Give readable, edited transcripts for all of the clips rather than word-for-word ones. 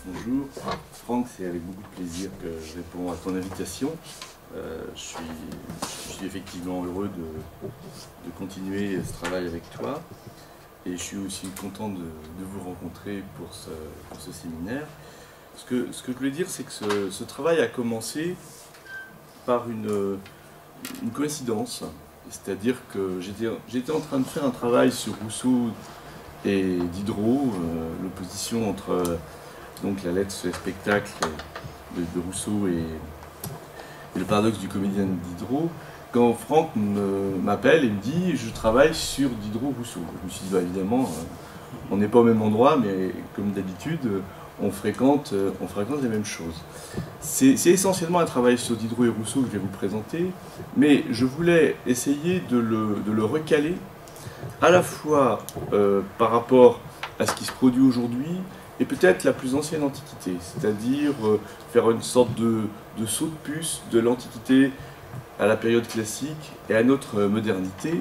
Bonjour. Franck, c'est avec beaucoup de plaisir que je réponds à ton invitation. Je suis effectivement heureux de continuer ce travail avec toi. Et je suis aussi content de vous rencontrer pour ce séminaire. Ce que je voulais dire, c'est que ce travail a commencé par une coïncidence. C'est-à-dire que j'étais en train de faire un travail sur Rousseau et Diderot, l'opposition entre donc la lettre sur les spectacles de Rousseau et le paradoxe du comédien de Diderot, quand Franck m'appelle et me dit « je travaille sur Diderot-Rousseau ». Je me suis dit bah, « évidemment, on n'est pas au même endroit, mais comme d'habitude, on fréquente les mêmes choses ». C'est essentiellement un travail sur Diderot et Rousseau que je vais vous présenter, mais je voulais essayer de le recaler à la fois par rapport à ce qui se produit aujourd'hui et peut-être la plus ancienne Antiquité, c'est-à-dire faire une sorte de saut de puce de l'Antiquité à la période classique et à notre modernité,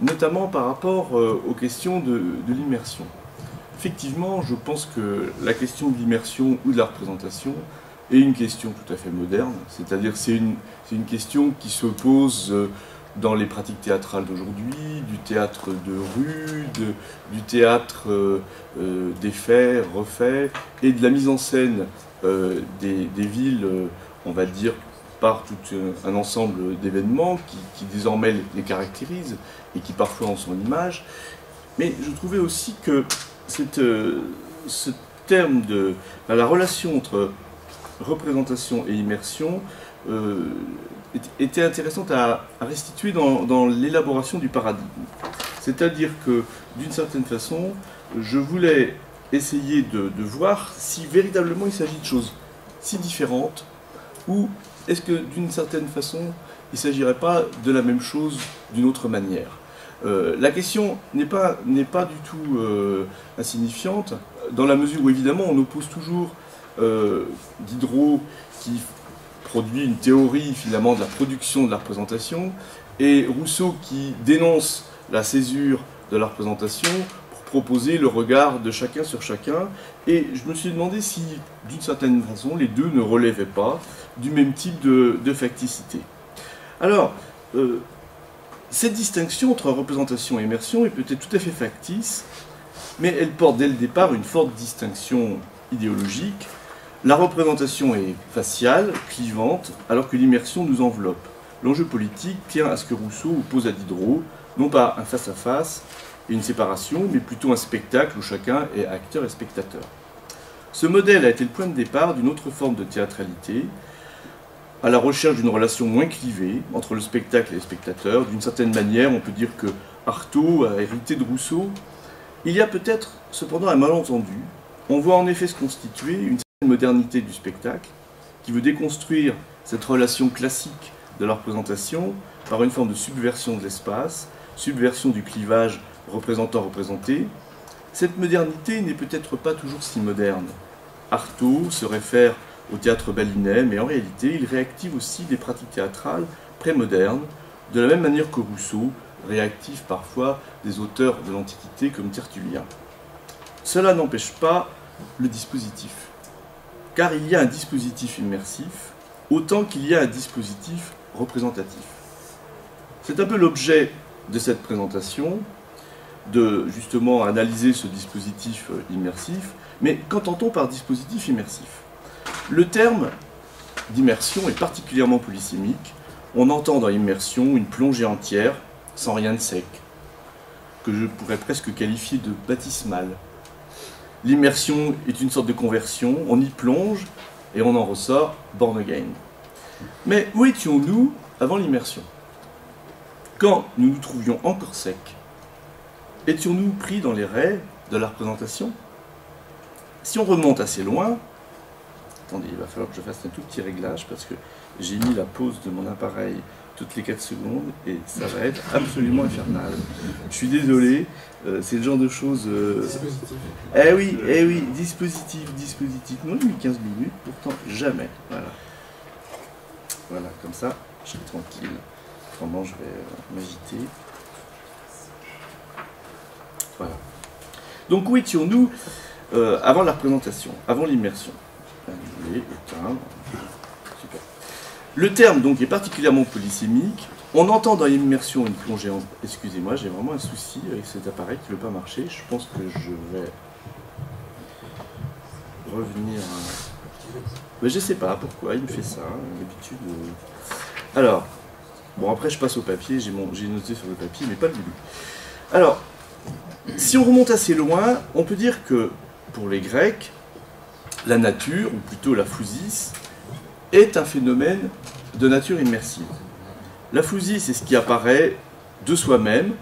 notamment par rapport aux questions de l'immersion. Effectivement, je pense que la question de l'immersion ou de la représentation est une question tout à fait moderne, c'est-à-dire c'est une question qui se pose dans les pratiques théâtrales d'aujourd'hui, du théâtre de rue, du théâtre des faits, refaits, et de la mise en scène des villes, on va dire, par tout un ensemble d'événements qui désormais les caractérisent et qui parfois en sont l'image. Mais je trouvais aussi que ce terme de la relation entre représentation et immersion était intéressante à restituer dans l'élaboration du paradigme. C'est-à-dire que, d'une certaine façon, je voulais essayer de voir si véritablement il s'agit de choses si différentes, ou est-ce que, d'une certaine façon, il ne s'agirait pas de la même chose d'une autre manière. La question n'est pas du tout insignifiante, dans la mesure où, évidemment, on oppose toujours Diderot, qui produit une théorie finalement de la production de la représentation, et Rousseau qui dénonce la césure de la représentation pour proposer le regard de chacun sur chacun. Et je me suis demandé si, d'une certaine façon, les deux ne relevaient pas du même type de facticité. Alors, cette distinction entre représentation et immersion est peut-être tout à fait factice, mais elle porte dès le départ une forte distinction idéologique. La représentation est faciale, clivante, alors que l'immersion nous enveloppe. L'enjeu politique tient à ce que Rousseau oppose à Diderot, non pas un face-à-face et une séparation, mais plutôt un spectacle où chacun est acteur et spectateur. Ce modèle a été le point de départ d'une autre forme de théâtralité, à la recherche d'une relation moins clivée entre le spectacle et les spectateurs. D'une certaine manière, on peut dire que Artaud a hérité de Rousseau. Il y a peut-être cependant un malentendu. On voit en effet se constituer une modernité du spectacle, qui veut déconstruire cette relation classique de la représentation par une forme de subversion de l'espace, subversion du clivage représentant-représenté. Cette modernité n'est peut-être pas toujours si moderne. Artaud se réfère au théâtre balinais, mais en réalité, il réactive aussi des pratiques théâtrales prémodernes, de la même manière que Rousseau réactive parfois des auteurs de l'Antiquité comme Tertullien. Cela n'empêche pas le dispositif. Car il y a un dispositif immersif, autant qu'il y a un dispositif représentatif. C'est un peu l'objet de cette présentation, de justement analyser ce dispositif immersif, mais qu'entend-on par dispositif immersif? Le terme d'immersion est particulièrement polysémique. On entend dans immersion une plongée entière, sans rien de sec, que je pourrais presque qualifier de baptismale. L'immersion est une sorte de conversion, on y plonge et on en ressort born again. Mais où étions-nous avant l'immersion? Quand nous nous trouvions encore secs, étions-nous pris dans les raies de la représentation? Si on remonte assez loin, attendez, il va falloir que je fasse un tout petit réglage parce que j'ai mis la pause de mon appareil toutes les 4 secondes et ça va être absolument infernal. Je suis désolé, c'est le genre de choses... Dispositif. Eh oui, dispositif. Moi j'ai mis 15 minutes, pourtant jamais. Voilà, comme ça, je suis tranquille. Autrement, je vais m'agiter. Voilà. Donc où étions-nous avant la représentation, avant l'immersion? éteindre. Super. Le terme donc est particulièrement polysémique. On entend dans l'immersion une plongée en... Excusez-moi, j'ai vraiment un souci avec cet appareil qui ne veut pas marcher. Je pense que je vais revenir à... Mais je ne sais pas pourquoi il me fait ça, d'habitude. Alors, bon après je passe au papier, j'ai noté sur le papier, mais pas le début. Alors, si on remonte assez loin, on peut dire que pour les Grecs, la nature, ou plutôt la physis, est un phénomène de nature immersive. La physis, c'est ce qui apparaît de soi-même,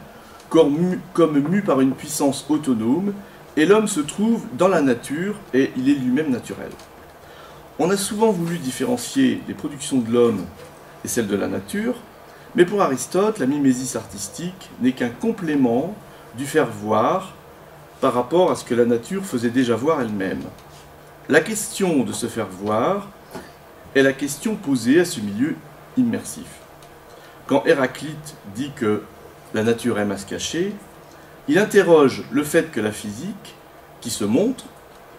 comme mu par une puissance autonome, et l'homme se trouve dans la nature, et il est lui-même naturel. On a souvent voulu différencier les productions de l'homme et celles de la nature, mais pour Aristote, la mimésis artistique n'est qu'un complément du faire voir par rapport à ce que la nature faisait déjà voir elle-même. La question de se faire voir est la question posée à ce milieu immersif. Quand Héraclite dit que la nature aime à se cacher, il interroge le fait que la physique, qui se montre,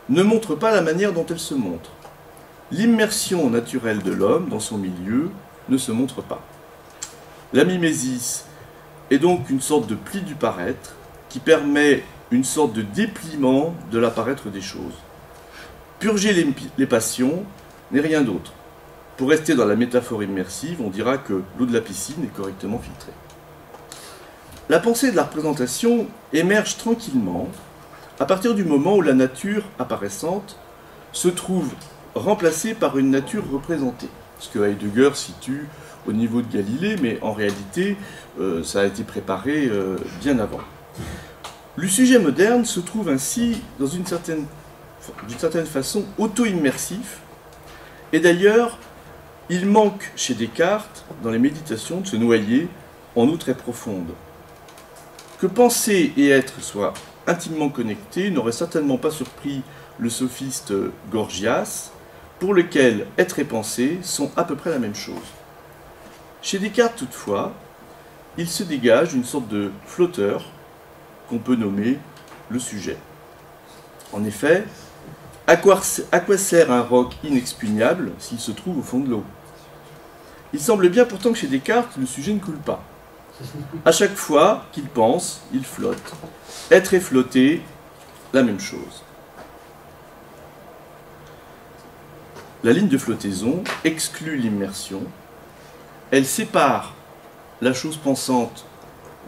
ne montre pas la manière dont elle se montre. L'immersion naturelle de l'homme dans son milieu ne se montre pas. La mimésis est donc une sorte de pli du paraître qui permet une sorte de dépliement de l'apparaître des choses. Purger les passions n'est rien d'autre. Pour rester dans la métaphore immersive, on dira que l'eau de la piscine est correctement filtrée. La pensée de la représentation émerge tranquillement à partir du moment où la nature apparaissante se trouve remplacée par une nature représentée. Ce que Heidegger situe au niveau de Galilée, mais en réalité, ça a été préparé bien avant. Le sujet moderne se trouve ainsi d'une certaine façon auto-immersif, et d'ailleurs, il manque chez Descartes, dans les méditations, de se noyer en eau très profonde. Que penser et être soient intimement connectés n'aurait certainement pas surpris le sophiste Gorgias, pour lequel être et penser sont à peu près la même chose. Chez Descartes, toutefois, il se dégage une sorte de flotteur qu'on peut nommer le sujet. En effet, à quoi sert un roc inexpugnable s'il se trouve au fond de l'eau? Il semble bien pourtant que chez Descartes, le sujet ne coule pas. À chaque fois qu'il pense, il flotte. Être et flotter, la même chose. La ligne de flottaison exclut l'immersion. Elle sépare la chose pensante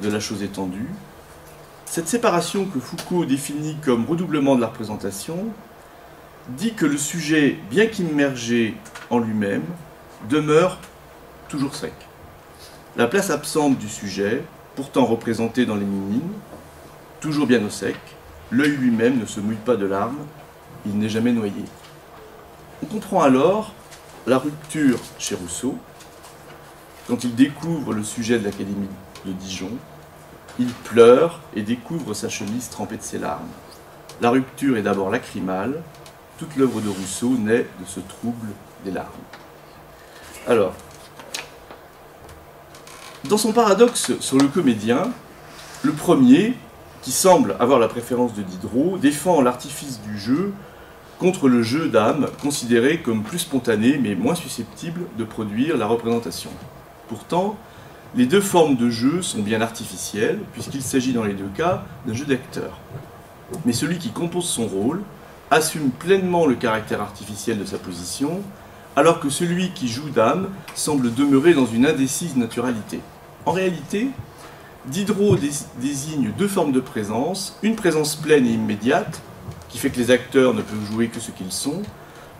de la chose étendue. Cette séparation que Foucault définit comme redoublement de la représentation dit que le sujet, bien qu'immergé en lui-même, demeure toujours sec. La place absente du sujet, pourtant représenté dans les minimes, toujours bien au sec, l'œil lui-même ne se mouille pas de larmes, il n'est jamais noyé. On comprend alors la rupture chez Rousseau, quand il découvre le sujet de l'Académie de Dijon, il pleure et découvre sa chemise trempée de ses larmes. La rupture est d'abord lacrymale, toute l'œuvre de Rousseau naît de ce trouble des larmes. Alors, dans son paradoxe sur le comédien, le premier, qui semble avoir la préférence de Diderot, défend l'artifice du jeu contre le jeu d'âme, considéré comme plus spontané mais moins susceptible de produire la représentation. Pourtant, les deux formes de jeu sont bien artificielles, puisqu'il s'agit dans les deux cas d'un jeu d'acteur. Mais celui qui compose son rôle assume pleinement le caractère artificiel de sa position, alors que celui qui joue d'âme semble demeurer dans une indécise naturalité. En réalité, Diderot désigne deux formes de présence, une présence pleine et immédiate, qui fait que les acteurs ne peuvent jouer que ce qu'ils sont,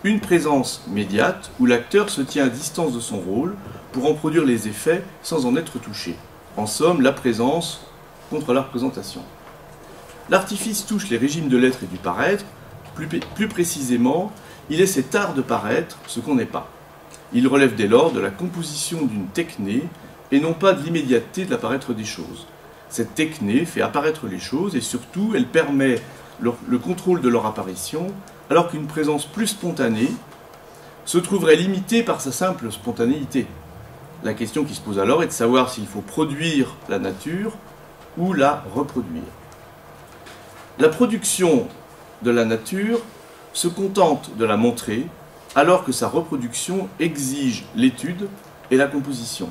une présence médiate, où l'acteur se tient à distance de son rôle pour en produire les effets sans en être touché. En somme, la présence contre la représentation. L'artifice touche les régimes de l'être et du paraître, plus précisément, il est cet art de paraître ce qu'on n'est pas. Il relève dès lors de la composition d'une techné et non pas de l'immédiateté de l'apparaître des choses. Cette techné fait apparaître les choses et surtout elle permet le contrôle de leur apparition, alors qu'une présence plus spontanée se trouverait limitée par sa simple spontanéité. La question qui se pose alors est de savoir s'il faut produire la nature ou la reproduire. La production de la nature se contente de la montrer alors que sa reproduction exige l'étude et la composition.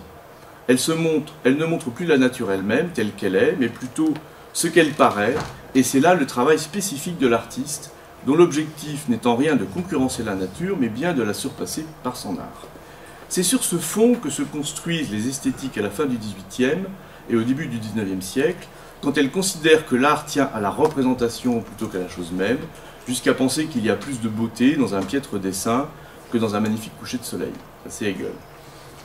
Elle ne montre plus la nature elle-même telle qu'elle est, mais plutôt ce qu'elle paraît, et c'est là le travail spécifique de l'artiste, dont l'objectif n'est en rien de concurrencer la nature, mais bien de la surpasser par son art. C'est sur ce fond que se construisent les esthétiques à la fin du XVIIIe et au début du XIXe siècle, quand elles considèrent que l'art tient à la représentation plutôt qu'à la chose même, jusqu'à penser qu'il y a plus de beauté dans un piètre dessin que dans un magnifique coucher de soleil. C'est Hegel.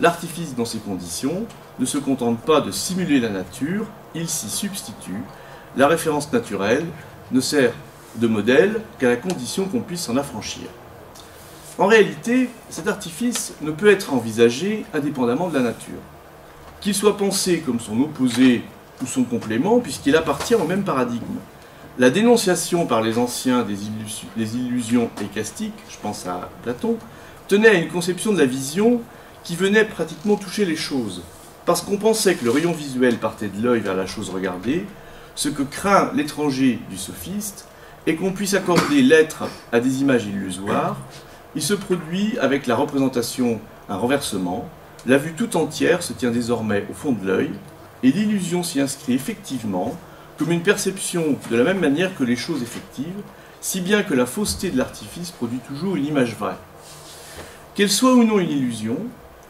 L'artifice, dans ces conditions, ne se contente pas de simuler la nature, il s'y substitue. La référence naturelle ne sert de modèle qu'à la condition qu'on puisse s'en affranchir. En réalité, cet artifice ne peut être envisagé indépendamment de la nature. Qu'il soit pensé comme son opposé ou son complément, puisqu'il appartient au même paradigme. La dénonciation par les anciens des illusions écastiques, je pense à Platon, tenait à une conception de la vision qui venait pratiquement toucher les choses, parce qu'on pensait que le rayon visuel partait de l'œil vers la chose regardée, ce que craint l'étranger du sophiste, et qu'on puisse accorder l'être à des images illusoires. Il se produit avec la représentation un renversement, la vue tout entière se tient désormais au fond de l'œil, et l'illusion s'y inscrit effectivement comme une perception de la même manière que les choses effectives, si bien que la fausseté de l'artifice produit toujours une image vraie. Qu'elle soit ou non une illusion,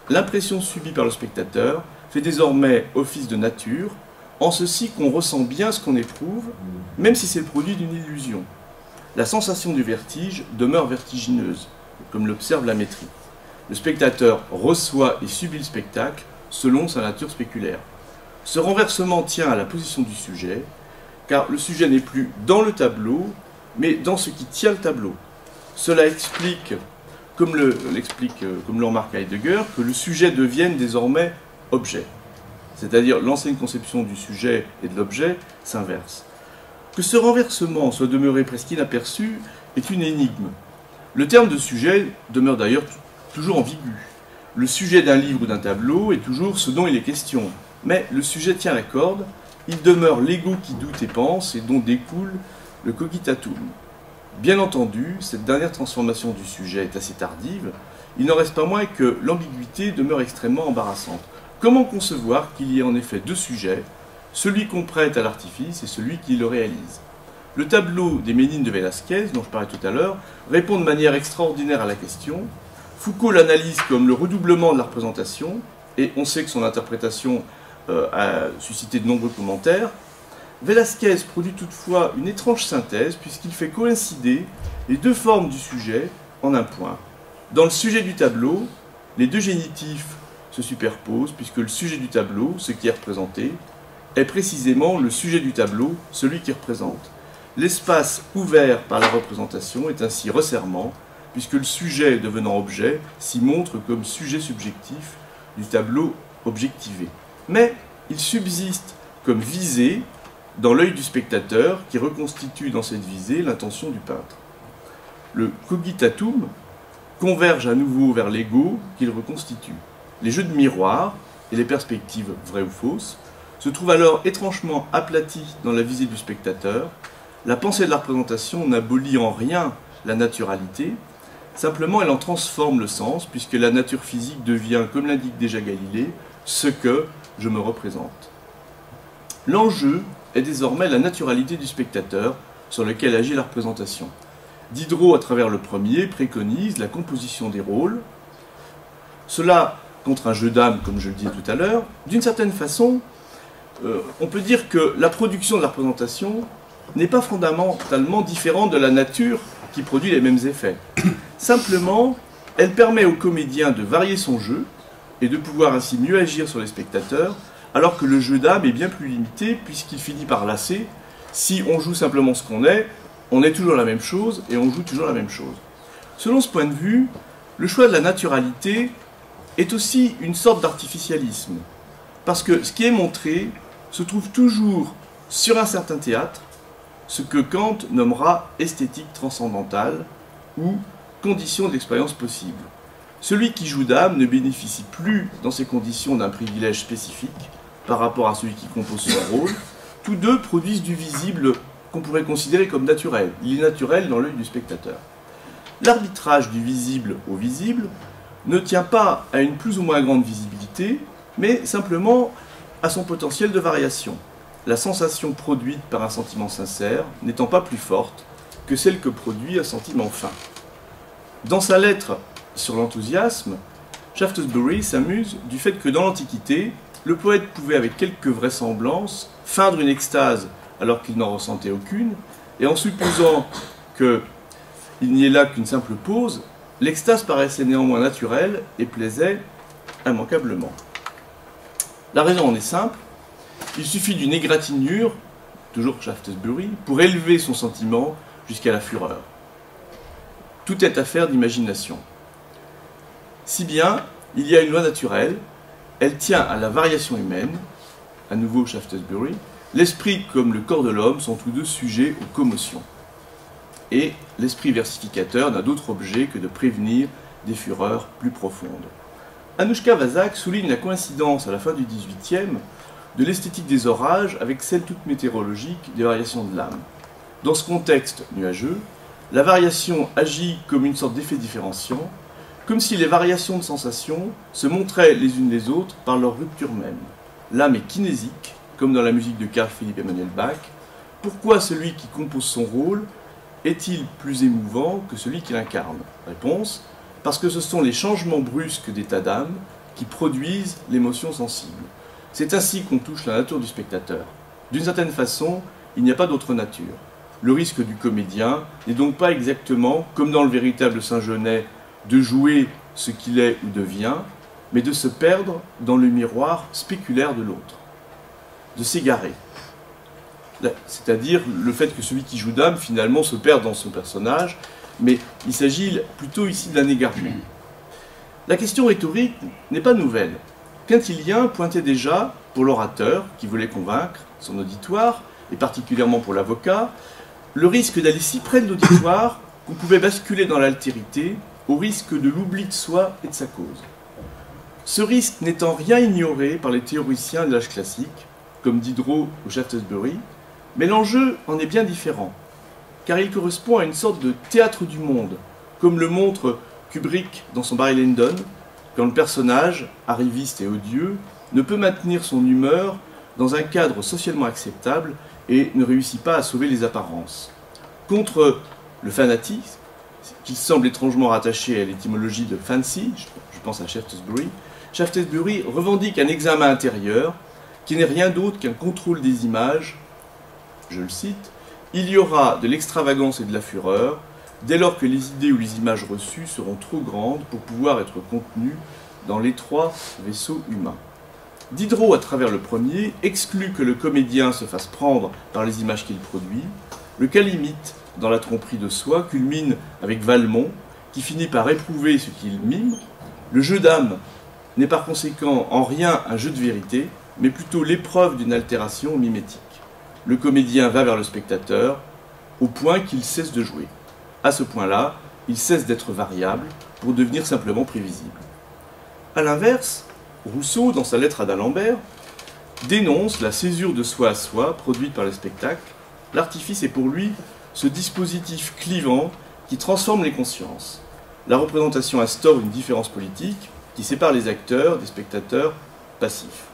l'impression subie par le spectateur fait désormais office de nature, en ceci qu'on ressent bien ce qu'on éprouve, même si c'est le produit d'une illusion. La sensation du vertige demeure vertigineuse, comme l'observe la métrie. Le spectateur reçoit et subit le spectacle selon sa nature spéculaire. Ce renversement tient à la position du sujet, car le sujet n'est plus dans le tableau, mais dans ce qui tient le tableau. Cela explique, comme le remarque Heidegger, que le sujet devienne désormais objet. C'est-à-dire l'ancienne conception du sujet et de l'objet s'inverse. Que ce renversement soit demeuré presque inaperçu est une énigme. Le terme de sujet demeure d'ailleurs toujours ambigu. Le sujet d'un livre ou d'un tableau est toujours ce dont il est question. Mais le sujet tient la corde, il demeure l'ego qui doute et pense et dont découle le cogitatum. Bien entendu, cette dernière transformation du sujet est assez tardive, il n'en reste pas moins que l'ambiguïté demeure extrêmement embarrassante. Comment concevoir qu'il y ait en effet deux sujets, celui qu'on prête à l'artifice et celui qui le réalise? Le tableau des Ménines de Velázquez, dont je parlais tout à l'heure, répond de manière extraordinaire à la question. Foucault l'analyse comme le redoublement de la représentation, et on sait que son interprétation a suscité de nombreux commentaires. Velázquez produit toutefois une étrange synthèse puisqu'il fait coïncider les deux formes du sujet en un point. Dans le sujet du tableau, les deux génitifs se superposent puisque le sujet du tableau, ce qui est représenté, est précisément le sujet du tableau, celui qui représente. L'espace ouvert par la représentation est ainsi resserrement puisque le sujet devenant objet s'y montre comme sujet subjectif du tableau objectivé. Mais il subsiste comme visée dans l'œil du spectateur qui reconstitue dans cette visée l'intention du peintre. Le cogitatum converge à nouveau vers l'ego qu'il reconstitue. Les jeux de miroir et les perspectives vraies ou fausses se trouvent alors étrangement aplatis dans la visée du spectateur. La pensée de la représentation n'abolit en rien la naturalité, simplement elle en transforme le sens puisque la nature physique devient, comme l'indique déjà Galilée, ce que je me représente. L'enjeu est désormais la naturalité du spectateur sur lequel agit la représentation. Diderot, à travers le premier, préconise la composition des rôles. Cela, contre un jeu d'âme, comme je le disais tout à l'heure, d'une certaine façon, on peut dire que la production de la représentation n'est pas fondamentalement différente de la nature qui produit les mêmes effets. Simplement, elle permet au comédien de varier son jeu et de pouvoir ainsi mieux agir sur les spectateurs, alors que le jeu d'âme est bien plus limité puisqu'il finit par lasser. Si on joue simplement ce qu'on est, on est toujours la même chose et on joue toujours la même chose. Selon ce point de vue, le choix de la naturalité est aussi une sorte d'artificialisme, parce que ce qui est montré se trouve toujours sur un certain théâtre, ce que Kant nommera esthétique transcendantale ou condition de l'expérience possible. Celui qui joue d'âme ne bénéficie plus dans ces conditions d'un privilège spécifique par rapport à celui qui compose son rôle. Tous deux produisent du visible qu'on pourrait considérer comme naturel. Il est naturel dans l'œil du spectateur. l'arbitrage du visible au visible ne tient pas à une plus ou moins grande visibilité, mais simplement à son potentiel de variation, la sensation produite par un sentiment sincère n'étant pas plus forte que celle que produit un sentiment fin. Dans sa lettre sur l'enthousiasme, Shaftesbury s'amuse du fait que dans l'Antiquité, le poète pouvait avec quelque vraisemblance feindre une extase alors qu'il n'en ressentait aucune, et en supposant qu'il n'y ait là qu'une simple pause, l'extase paraissait néanmoins naturelle et plaisait immanquablement. La raison en est simple, il suffit d'une égratignure, toujours Shaftesbury, pour élever son sentiment jusqu'à la fureur. Tout est affaire d'imagination. Si bien, il y a une loi naturelle, elle tient à la variation humaine, à nouveau Shaftesbury, l'esprit comme le corps de l'homme sont tous deux sujets aux commotions. Et l'esprit versificateur n'a d'autre objet que de prévenir des fureurs plus profondes. Anouchka Vazak souligne la coïncidence à la fin du XVIIIe de l'esthétique des orages avec celle toute météorologique des variations de l'âme. Dans ce contexte nuageux, la variation agit comme une sorte d'effet différenciant, comme si les variations de sensations se montraient les unes les autres par leur rupture même. L'âme est kinésique, comme dans la musique de Carl Philipp Emanuel Bach. Pourquoi celui qui compose son rôle est-il plus émouvant que celui qui l'incarne? Réponse: parce que ce sont les changements brusques d'état d'âme qui produisent l'émotion sensible. C'est ainsi qu'on touche la nature du spectateur. D'une certaine façon, il n'y a pas d'autre nature. Le risque du comédien n'est donc pas exactement, comme dans le véritable Saint-Genet, de jouer ce qu'il est ou devient, mais de se perdre dans le miroir spéculaire de l'autre, de s'égarer. C'est-à-dire le fait que celui qui joue Dame, finalement, se perd dans son personnage, mais il s'agit plutôt ici d'un égarement. La question rhétorique n'est pas nouvelle. Quintilien pointait déjà, pour l'orateur qui voulait convaincre son auditoire, et particulièrement pour l'avocat, le risque d'aller si près de l'auditoire qu'on pouvait basculer dans l'altérité au risque de l'oubli de soi et de sa cause. Ce risque n'étant rien ignoré par les théoriciens de l'âge classique, comme Diderot ou Shaftesbury, mais l'enjeu en est bien différent, car il correspond à une sorte de théâtre du monde, comme le montre Kubrick dans son Barry Lyndon, quand le personnage, arriviste et odieux, ne peut maintenir son humeur dans un cadre socialement acceptable et ne réussit pas à sauver les apparences. Contre le fanatisme, qui semble étrangement rattaché à l'étymologie de fancy, je pense à Shaftesbury, Shaftesbury revendique un examen intérieur qui n'est rien d'autre qu'un contrôle des images. Je le cite: « Il y aura de l'extravagance et de la fureur, dès lors que les idées ou les images reçues seront trop grandes pour pouvoir être contenues dans l'étroit vaisseau humain. » Diderot, à travers le premier, exclut que le comédien se fasse prendre par les images qu'il produit. Le calimite, dans la tromperie de soi, culmine avec Valmont, qui finit par éprouver ce qu'il mime. Le jeu d'âme n'est par conséquent en rien un jeu de vérité, mais plutôt l'épreuve d'une altération mimétique. Le comédien va vers le spectateur, au point qu'il cesse de jouer. À ce point-là, il cesse d'être variable pour devenir simplement prévisible. A l'inverse, Rousseau, dans sa lettre à d'Alembert, dénonce la césure de soi à soi produite par le spectacle. L'artifice est pour lui ce dispositif clivant qui transforme les consciences. La représentation instaure une différence politique qui sépare les acteurs des spectateurs passifs.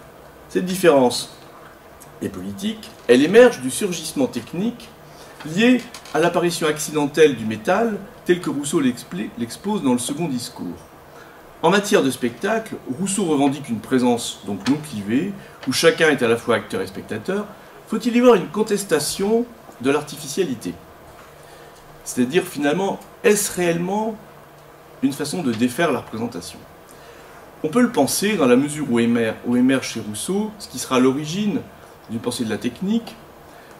Cette différence est politique, elle émerge du surgissement technique lié à l'apparition accidentelle du métal, tel que Rousseau l'expose dans le second discours. En matière de spectacle, Rousseau revendique une présence donc non clivée, où chacun est à la fois acteur et spectateur. Faut-il y voir une contestation de l'artificialité? C'est-à-dire, finalement, est-ce réellement une façon de défaire la représentation? On peut le penser dans la mesure où émerge chez Rousseau ce qui sera l'origine d'une pensée de la technique.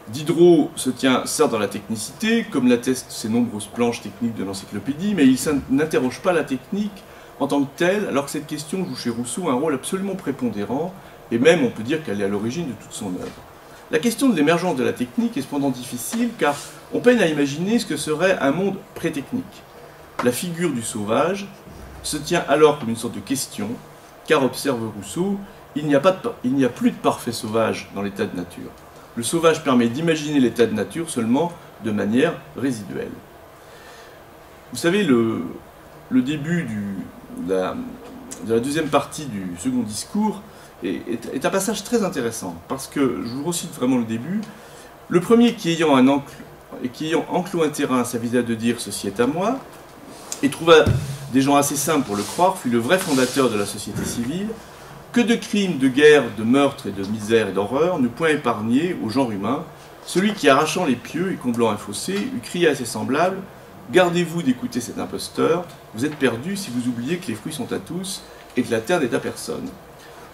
Diderot se tient certes dans la technicité, comme l'attestent ses nombreuses planches techniques de l'encyclopédie, mais il n'interroge pas la technique en tant que telle, alors que cette question joue chez Rousseau un rôle absolument prépondérant, et même on peut dire qu'elle est à l'origine de toute son œuvre. La question de l'émergence de la technique est cependant difficile, car on peine à imaginer ce que serait un monde pré-technique. La figure du sauvage se tient alors comme une sorte de question, car, observe Rousseau, il n'y a plus de parfait sauvage dans l'état de nature. Le sauvage permet d'imaginer l'état de nature seulement de manière résiduelle. Vous savez, le début de la deuxième partie du second discours est un passage très intéressant, parce que, je vous recite vraiment le début, le premier qui ayant enclos un terrain s'avisa de dire « ceci est à moi », et trouva des gens assez simples pour le croire, fut le vrai fondateur de la société civile. Que de crimes, de guerre, de meurtres et de misère et d'horreur n'eût point épargné au genre humain celui qui, arrachant les pieux et comblant un fossé, eût crié à ses semblables « Gardez-vous d'écouter cet imposteur, vous êtes perdus si vous oubliez que les fruits sont à tous et que la terre n'est à personne. »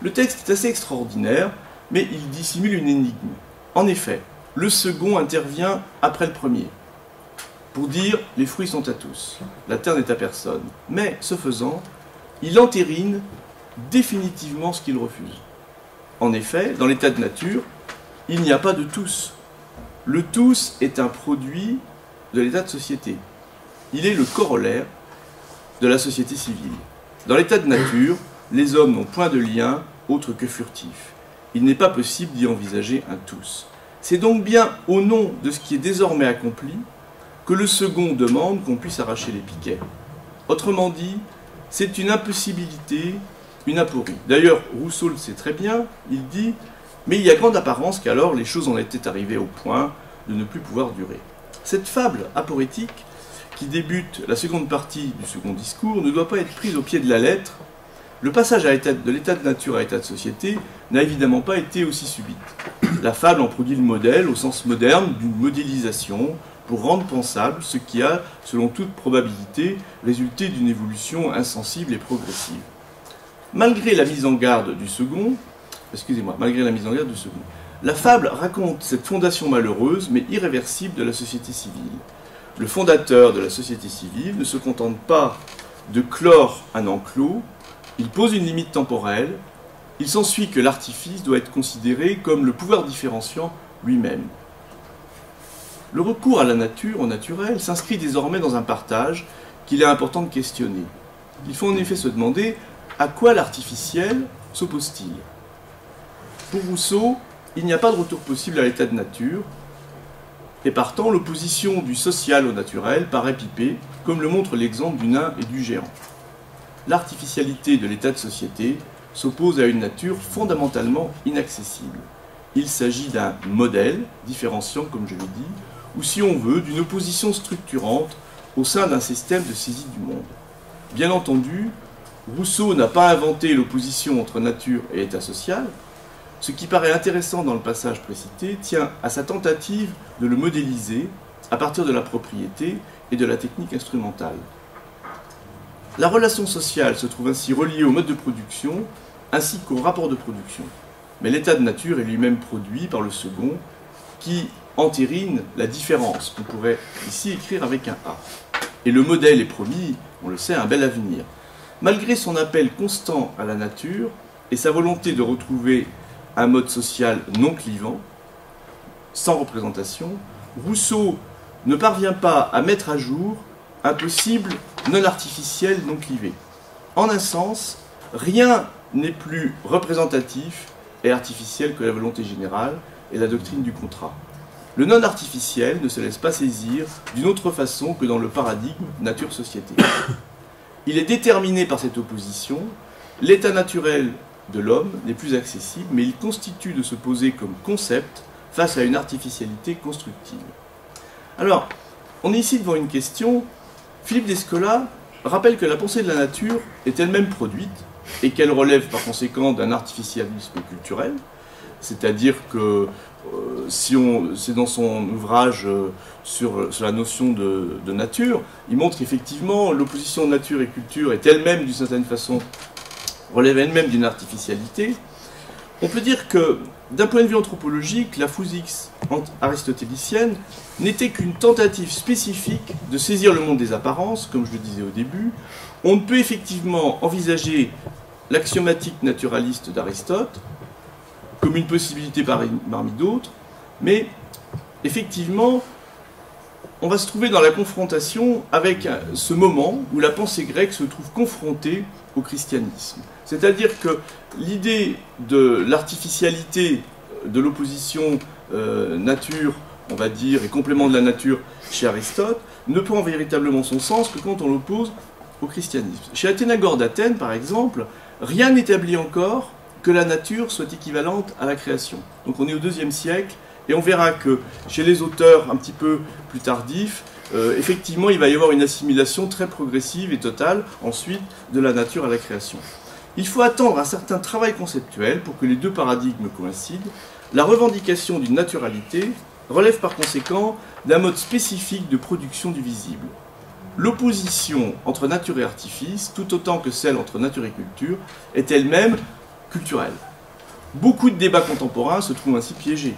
Le texte est assez extraordinaire, mais il dissimule une énigme. En effet, le second intervient après le premier, pour dire « les fruits sont à tous, la terre n'est à personne ». Mais, ce faisant, il entérine définitivement ce qu'il refuse. En effet, dans l'état de nature, il n'y a pas de tous. Le tous est un produit de l'état de société. Il est le corollaire de la société civile. Dans l'état de nature, les hommes n'ont point de lien autre que furtif. Il n'est pas possible d'y envisager un tous. C'est donc bien au nom de ce qui est désormais accompli que le second demande qu'on puisse arracher les piquets. Autrement dit, c'est une impossibilité, une aporie. D'ailleurs, Rousseau le sait très bien, il dit « Mais il y a grande apparence qu'alors les choses en étaient arrivées au point de ne plus pouvoir durer. » Cette fable aporétique, qui débute la seconde partie du second discours, ne doit pas être prise au pied de la lettre. Le passage de l'état de nature à l'état de société n'a évidemment pas été aussi subite. La fable en produit le modèle, au sens moderne, d'une modélisation, pour rendre pensable ce qui a, selon toute probabilité, résulté d'une évolution insensible et progressive. Malgré la mise en garde du second, la fable raconte cette fondation malheureuse mais irréversible de la société civile. Le fondateur de la société civile ne se contente pas de clore un enclos, il pose une limite temporelle, il s'ensuit que l'artifice doit être considéré comme le pouvoir différenciant lui-même. Le recours à la nature, au naturel, s'inscrit désormais dans un partage qu'il est important de questionner. Il faut en effet se demander à quoi l'artificiel s'oppose-t-il. Pour Rousseau, il n'y a pas de retour possible à l'état de nature, et partant, l'opposition du social au naturel paraît piper, comme le montre l'exemple du nain et du géant. L'artificialité de l'état de société s'oppose à une nature fondamentalement inaccessible. Il s'agit d'un modèle, différenciant comme je l'ai dit, ou si on veut, d'une opposition structurante au sein d'un système de saisie du monde. Bien entendu, Rousseau n'a pas inventé l'opposition entre nature et état social. Ce qui paraît intéressant dans le passage précité tient à sa tentative de le modéliser à partir de la propriété et de la technique instrumentale. La relation sociale se trouve ainsi reliée au mode de production ainsi qu'au rapport de production. Mais l'état de nature est lui-même produit par le second qui entérine la différence, qu'on pourrait ici écrire avec un A. Et le modèle est promis, on le sait, un bel avenir. Malgré son appel constant à la nature et sa volonté de retrouver un mode social non clivant, sans représentation, Rousseau ne parvient pas à mettre à jour un possible non artificiel non clivé. En un sens, rien n'est plus représentatif et artificiel que la volonté générale et la doctrine du contrat. Le non artificiel ne se laisse pas saisir d'une autre façon que dans le paradigme nature-société. Il est déterminé par cette opposition, l'état naturel de l'homme n'est plus accessible, mais il constitue de se poser comme concept face à une artificialité constructive. Alors, on est ici devant une question. Philippe Descola rappelle que la pensée de la nature est elle-même produite et qu'elle relève par conséquent d'un artificialisme culturel, c'est-à-dire que c'est dans son ouvrage sur la notion de nature, il montre qu'effectivement l'opposition nature et culture est elle-même d'une certaine façon relève elle-même d'une artificialité. On peut dire que, d'un point de vue anthropologique, la physique aristotélicienne n'était qu'une tentative spécifique de saisir le monde des apparences, comme je le disais au début. On ne peut effectivement envisager l'axiomatique naturaliste d'Aristote comme une possibilité parmi d'autres, mais effectivement, on va se trouver dans la confrontation avec ce moment où la pensée grecque se trouve confrontée au christianisme. C'est-à-dire que l'idée de l'artificialité de l'opposition nature on va dire, et complément de la nature chez Aristote, ne prend véritablement son sens que quand on l'oppose au christianisme. Chez Athénagore d'Athènes, par exemple, rien n'établit encore que la nature soit équivalente à la création. Donc on est au IIe siècle, et on verra que chez les auteurs un petit peu plus tardifs, effectivement, il va y avoir une assimilation très progressive et totale, ensuite, de la nature à la création. Il faut attendre un certain travail conceptuel pour que les deux paradigmes coïncident. La revendication d'une naturalité relève par conséquent d'un mode spécifique de production du visible. L'opposition entre nature et artifice, tout autant que celle entre nature et culture, est elle-même culturelle. Beaucoup de débats contemporains se trouvent ainsi piégés.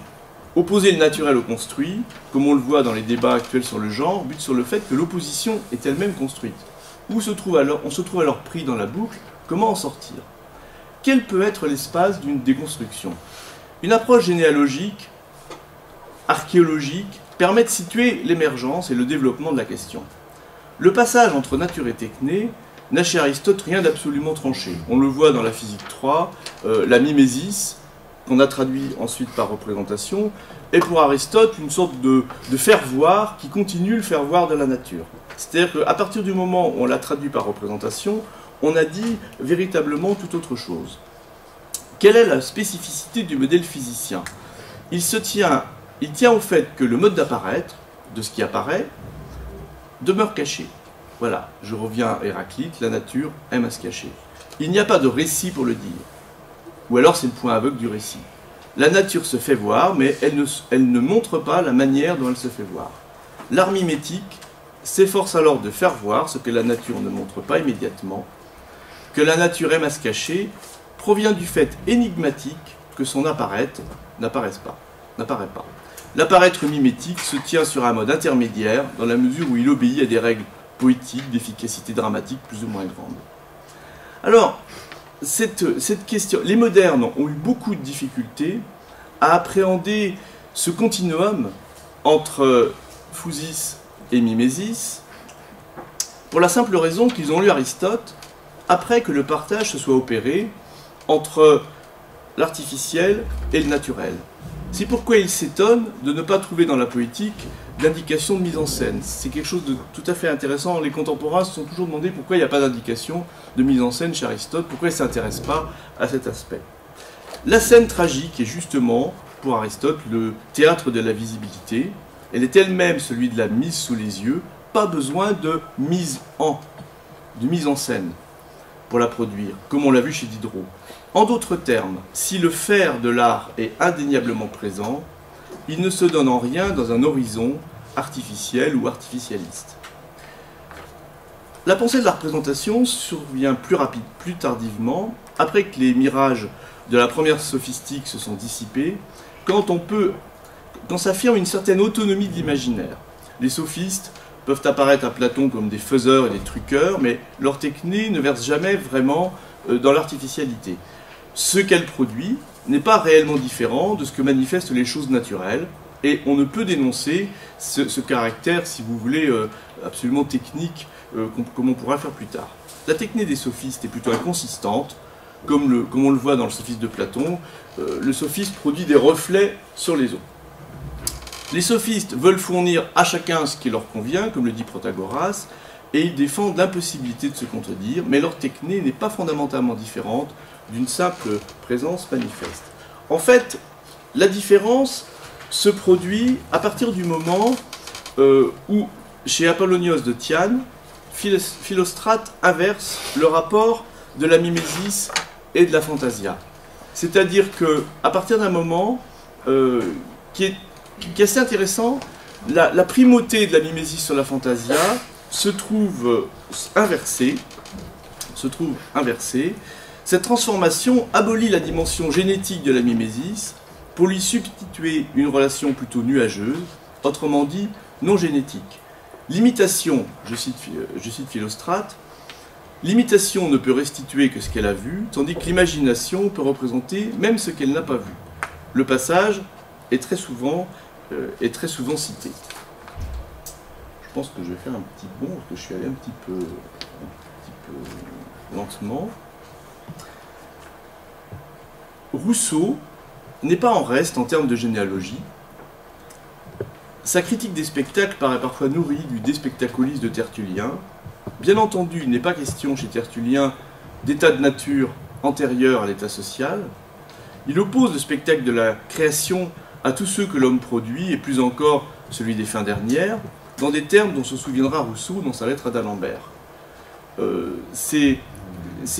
Opposer le naturel au construit, comme on le voit dans les débats actuels sur le genre, bute sur le fait que l'opposition est elle-même construite. On se trouve alors pris dans la boucle. Comment en sortir? Quel peut être l'espace d'une déconstruction? Une approche généalogique, archéologique, permet de situer l'émergence et le développement de la question. Le passage entre nature et techné n'a chez Aristote rien d'absolument tranché. On le voit dans la physique 3, la mimésis, qu'on a traduit ensuite par représentation, est pour Aristote une sorte de faire-voir qui continue le faire-voir de la nature. C'est-à-dire qu'à partir du moment où on l'a traduit par représentation, on a dit véritablement tout autre chose. Quelle est la spécificité du modèle physicien? Il tient au fait que le mode d'apparaître, de ce qui apparaît, demeure caché. Voilà, je reviens à Héraclite, la nature aime à se cacher. Il n'y a pas de récit pour le dire. Ou alors c'est le point aveugle du récit. La nature se fait voir, mais elle ne montre pas la manière dont elle se fait voir. L'art mimétique s'efforce alors de faire voir ce que la nature ne montre pas immédiatement, que la nature aime à se cacher, provient du fait énigmatique que son apparaître n'apparaît pas. L'apparaître mimétique se tient sur un mode intermédiaire dans la mesure où il obéit à des règles poétiques d'efficacité dramatique plus ou moins grandes. Alors, cette question, les modernes ont eu beaucoup de difficultés à appréhender ce continuum entre phusis et mimésis, pour la simple raison qu'ils ont lu Aristote après que le partage se soit opéré entre l'artificiel et le naturel. C'est pourquoi ils s'étonnent de ne pas trouver dans la poétique d'indication de mise en scène. C'est quelque chose de tout à fait intéressant. Les contemporains se sont toujours demandé pourquoi il n'y a pas d'indication de mise en scène chez Aristote, pourquoi il ne s'intéresse pas à cet aspect. La scène tragique est justement, pour Aristote, le théâtre de la visibilité. Elle est elle-même celui de la mise sous les yeux, pas besoin de mise en scène pour la produire, comme on l'a vu chez Diderot. En d'autres termes, si le faire de l'art est indéniablement présent, il ne se donne en rien dans un horizon artificiel ou artificialiste. La pensée de la représentation survient plus tardivement, après que les mirages de la première sophistique se sont dissipés, quand s'affirme une certaine autonomie de l'imaginaire. Les sophistes peuvent apparaître à Platon comme des faiseurs et des truqueurs, mais leur techné ne verse jamais vraiment dans l'artificialité. Ce qu'elle produit n'est pas réellement différent de ce que manifestent les choses naturelles, et on ne peut dénoncer ce caractère, si vous voulez, absolument technique, comme on pourra le faire plus tard. La techné des sophistes est plutôt inconsistante, comme on le voit dans le sophiste de Platon. Le sophiste produit des reflets sur les eaux. Les sophistes veulent fournir à chacun ce qui leur convient, comme le dit Protagoras, et ils défendent l'impossibilité de se contredire, mais leur techné n'est pas fondamentalement différente d'une simple présence manifeste. En fait, la différence se produit à partir du moment où, chez Apollonios de Tyane, Philostrate inverse le rapport de la mimésis et de la fantasia. C'est-à-dire qu'à partir d'un moment qui est assez intéressant, la primauté de la mimésis sur la fantasia se trouve inversée. Cette transformation abolit la dimension génétique de la mimésis pour lui substituer une relation plutôt nuageuse, autrement dit non génétique. L'imitation, je cite Philostrate, l'imitation ne peut restituer que ce qu'elle a vu, tandis que l'imagination peut représenter même ce qu'elle n'a pas vu. Le passage est très souvent cité. Je pense que je vais faire un petit bond, parce que je suis allé un petit peu lentement. Rousseau n'est pas en reste en termes de généalogie. sa critique des spectacles paraît parfois nourrie du De Spectaculis de Tertullien. Bien entendu, il n'est pas question chez Tertullien d'état de nature antérieur à l'état social. Il oppose le spectacle de la création à tous ceux que l'homme produit, et plus encore celui des fins dernières, dans des termes dont se souviendra Rousseau dans sa lettre à d'Alembert. C'est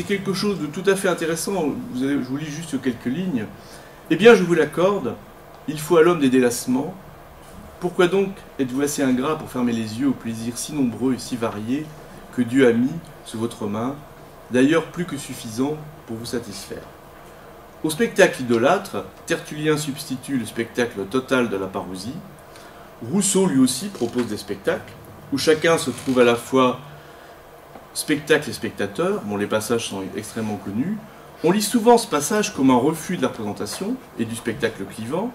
quelque chose de tout à fait intéressant. Je vous lis juste quelques lignes. Eh bien, je vous l'accorde, il faut à l'homme des délassements. Pourquoi donc êtes-vous assez ingrat pour fermer les yeux aux plaisirs si nombreux et si variés que Dieu a mis sous votre main, d'ailleurs plus que suffisants pour vous satisfaire? Au spectacle idolâtre, Tertullien substitue le spectacle total de la parousie. Rousseau lui aussi propose des spectacles, où chacun se trouve à la fois spectacle et spectateur. Bon, les passages sont extrêmement connus. On lit souvent ce passage comme un refus de la représentation et du spectacle clivant.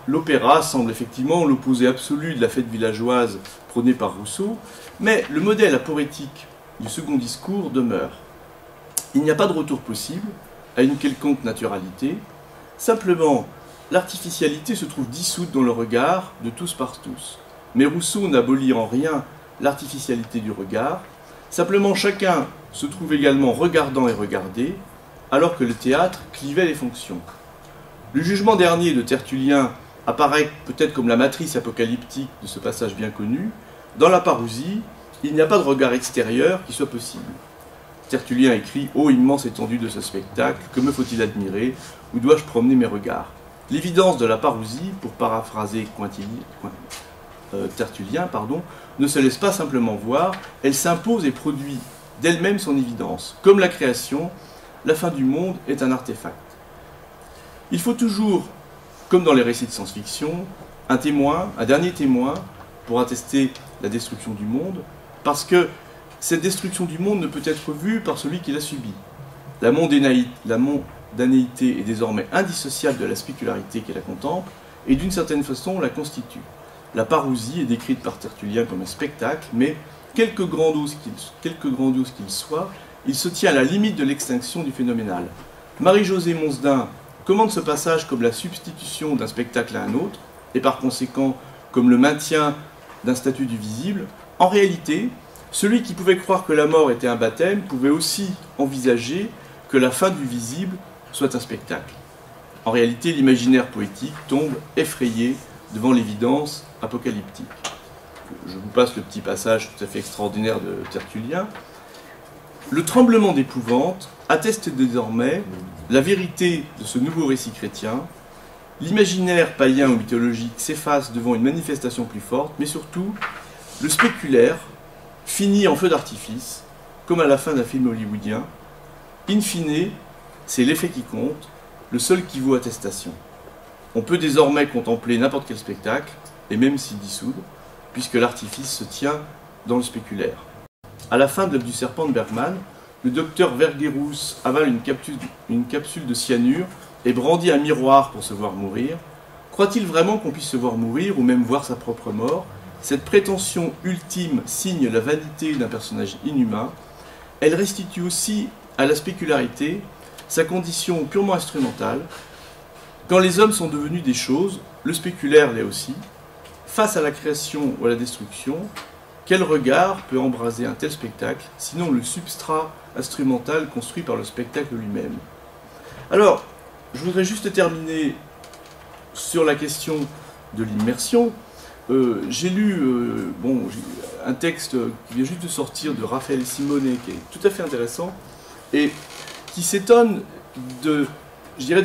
L'opéra semble effectivement l'opposé absolu de la fête villageoise prônée par Rousseau, mais le modèle aporétique du second discours demeure. Il n'y a pas de retour possible à une quelconque naturalité, simplement l'artificialité se trouve dissoute dans le regard de tous par tous. Mais Rousseau n'abolit en rien l'artificialité du regard, simplement chacun se trouve également regardant et regardé, alors que le théâtre clivait les fonctions. Le jugement dernier de Tertullien apparaît peut-être comme la matrice apocalyptique de ce passage bien connu. Dans la parousie, il n'y a pas de regard extérieur qui soit possible. Tertullien écrit « Ô immense étendue de ce spectacle, que me faut-il admirer? Où dois-je promener mes regards ?» L'évidence de la parousie, pour paraphraser Tertullien, ne se laisse pas simplement voir, elle s'impose et produit d'elle-même son évidence. Comme la création, la fin du monde est un artefact. Il faut toujours, comme dans les récits de science-fiction, un témoin, un dernier témoin, pour attester la destruction du monde, parce que cette destruction du monde ne peut être vue par celui qui l'a subie. La mondanéité est désormais indissociable de la spécularité qui la contemple, et d'une certaine façon la constitue. La parousie est décrite par Tertullien comme un spectacle, mais quelque grandiose qu'il soit, il se tient à la limite de l'extinction du phénoménal. Marie-Josée Monsdin commente ce passage comme la substitution d'un spectacle à un autre, et par conséquent comme le maintien d'un statut du visible. En réalité, celui qui pouvait croire que la mort était un baptême pouvait aussi envisager que la fin du visible soit un spectacle. En réalité, l'imaginaire poétique tombe effrayé devant l'évidence apocalyptique. Je vous passe le petit passage tout à fait extraordinaire de Tertullien. Le tremblement d'épouvante atteste désormais la vérité de ce nouveau récit chrétien. L'imaginaire païen ou mythologique s'efface devant une manifestation plus forte, mais surtout, le spéculaire finit en feu d'artifice, comme à la fin d'un film hollywoodien. In fine, c'est l'effet qui compte, le seul qui vaut attestation. On peut désormais contempler n'importe quel spectacle, et même s'y dissoudre, puisque l'artifice se tient dans le spéculaire. À la fin de l'œuvre du serpent de Bergman, le docteur Vergerus avale une capsule de cyanure et brandit un miroir pour se voir mourir. Croit-il vraiment qu'on puisse se voir mourir, ou même voir sa propre mort? Cette prétention ultime signe la vanité d'un personnage inhumain. Elle restitue aussi à la spécularité sa condition purement instrumentale. Quand les hommes sont devenus des choses, le spéculaire l'est aussi. Face à la création ou à la destruction, quel regard peut embraser un tel spectacle, sinon le substrat instrumental construit par le spectacle lui-même? Alors, je voudrais juste terminer sur la question de l'immersion. J'ai lu un texte qui vient juste de sortir de Raphaël Simonet, qui est tout à fait intéressant, et qui s'étonne de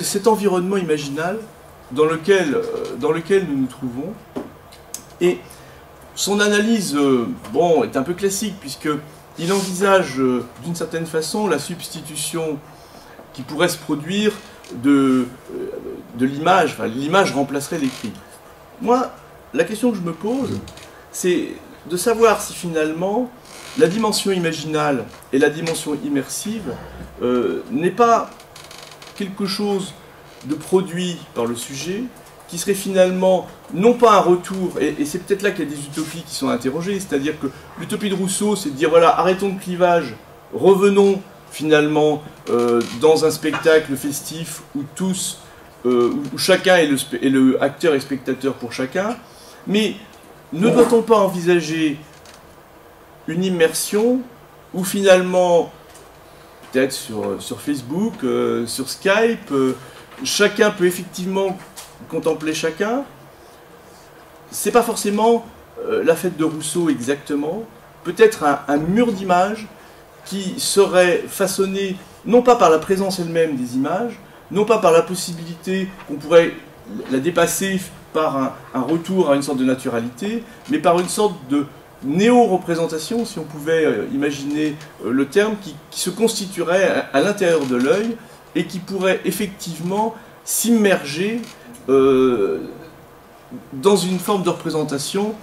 cet environnement imaginal dans lequel nous nous trouvons. Et son analyse est un peu classique, puisqu'il envisage d'une certaine façon la substitution qui pourrait se produire de l'image. Enfin, l'image remplacerait l'écrit. Moi, la question que je me pose, c'est de savoir si finalement la dimension imaginale et la dimension immersive n'est pas quelque chose de produit par le sujet, qui serait finalement non pas un retour, et c'est peut-être là qu'il y a des utopies qui sont interrogées, c'est-à-dire que l'utopie de Rousseau, c'est de dire voilà, arrêtons le clivage, revenons finalement dans un spectacle festif où tous où chacun est le acteur et spectateur pour chacun, mais ne doit-on pas envisager une immersion où finalement, peut-être sur Facebook, sur Skype, chacun peut effectivement contempler chacun? C'est pas forcément la fête de Rousseau exactement, peut-être un mur d'images qui serait façonné non pas par la présence elle-même des images, non pas par la possibilité qu'on pourrait la dépasser par un retour à une sorte de naturalité, mais par une sorte de néo-représentation, si on pouvait imaginer le terme, qui se constituerait à l'intérieur de l'œil et qui pourrait effectivement s'immerger dans une forme de représentation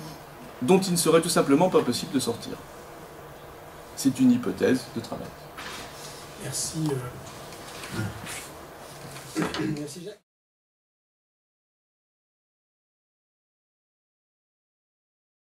dont il ne serait tout simplement pas possible de sortir. C'est une hypothèse de travail. Merci. Merci Jacques.